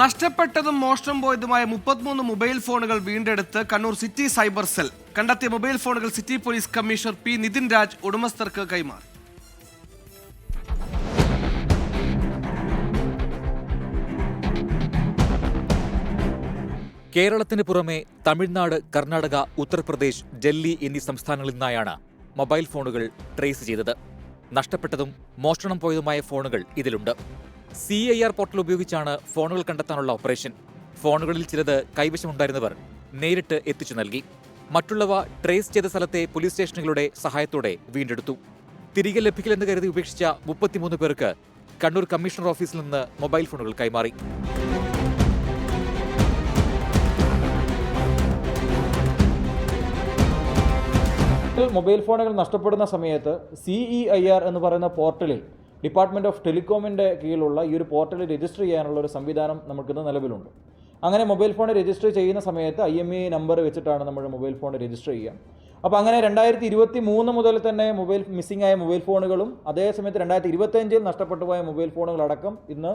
നഷ്ടപ്പെട്ടതും മോഷണം പോയതുമായ 33 മൊബൈൽ ഫോണുകൾ വീണ്ടെടുത്ത് കണ്ണൂർ സിറ്റി സൈബർ സെൽ. കണ്ടെത്തിയ മൊബൈൽ ഫോണുകൾ city police commissioner P Nithin Raj ഉടമസ്ഥർക്ക് കൈമാറി. കേരളത്തിന് പുറമെ തമിഴ്നാട്, കർണാടക, ഉത്തർപ്രദേശ്, ഡൽഹി എന്നീ സംസ്ഥാനങ്ങളിൽ നിന്നായാണ് മൊബൈൽ ഫോണുകൾ ട്രേസ് ചെയ്തത്. നഷ്ടപ്പെട്ടതും മോഷണം പോയതുമായ ഫോണുകൾ ഇതിലുണ്ട്. CIR പോർട്ടൽ ഉപയോഗിച്ചാണ് ഫോണുകൾ കണ്ടെത്താനുള്ള ഓപ്പറേഷൻ. ഫോണുകളിൽ ചിലത് കൈവശമുണ്ടായിരുന്നവർ നേരിട്ട് എത്തിച്ചു നൽകി. മറ്റുള്ളവ ട്രേസ് ചെയ്ത സ്ഥലത്തെ പോലീസ് സ്റ്റേഷനുകളുടെ സഹായത്തോടെ വീണ്ടെടുത്തു. തിരികെ ലഭിക്കില്ലെന്ന് കരുതി ഉപേക്ഷിച്ച 33 പേർക്ക് കണ്ണൂർ കമ്മീഷണർ ഓഫീസിൽ നിന്ന് മൊബൈൽ ഫോണുകൾ കൈമാറി. മൊബൈൽ ഫോണുകൾ നഷ്ടപ്പെടുന്ന സമയത്ത് CEIR എന്ന് പറയുന്ന പോർട്ടലിൽ ഡിപ്പാർട്ട്മെൻറ്റ് ഓഫ് ടെലികോമിൻ്റെ കീഴിലുള്ള ഈ ഒരു പോർട്ടലിൽ രജിസ്റ്റർ ചെയ്യാനുള്ള ഒരു സംവിധാനം നമുക്കിന്ന് നിലവിലുണ്ട്. അങ്ങനെ മൊബൈൽ ഫോൺ രജിസ്റ്റർ ചെയ്യുന്ന സമയത്ത് IMEI നമ്പർ വെച്ചിട്ടാണ് നമ്മൾ മൊബൈൽ ഫോൺ രജിസ്റ്റർ ചെയ്യുക. അപ്പോൾ അങ്ങനെ 2023 മുതൽ തന്നെ മിസ്സിംഗ് ആയ മൊബൈൽ ഫോണുകളും അതേസമയത്ത് 2025 നഷ്ടപ്പെട്ടു പോയ മൊബൈൽ ഫോണുകളടക്കം ഇന്ന്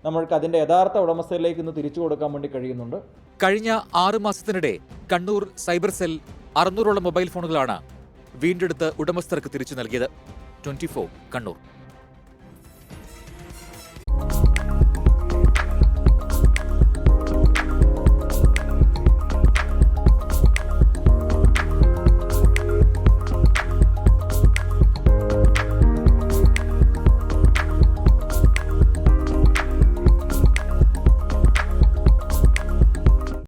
നമ്മൾക്ക് അതിൻ്റെ യഥാർത്ഥ ഉടമസ്ഥയിലേക്ക് ഇന്ന് തിരിച്ചു കൊടുക്കാൻ വേണ്ടി കഴിയുന്നുണ്ട്. കഴിഞ്ഞ 6 മാസത്തിനിടെ കണ്ണൂർ സൈബർ സെൽ 600ഓളം മൊബൈൽ ഫോണുകളാണ് വീണ്ടെടുത്ത് ഉടമസ്ഥർക്ക് തിരിച്ചു നൽകിയത്. 24 കണ്ണൂർ.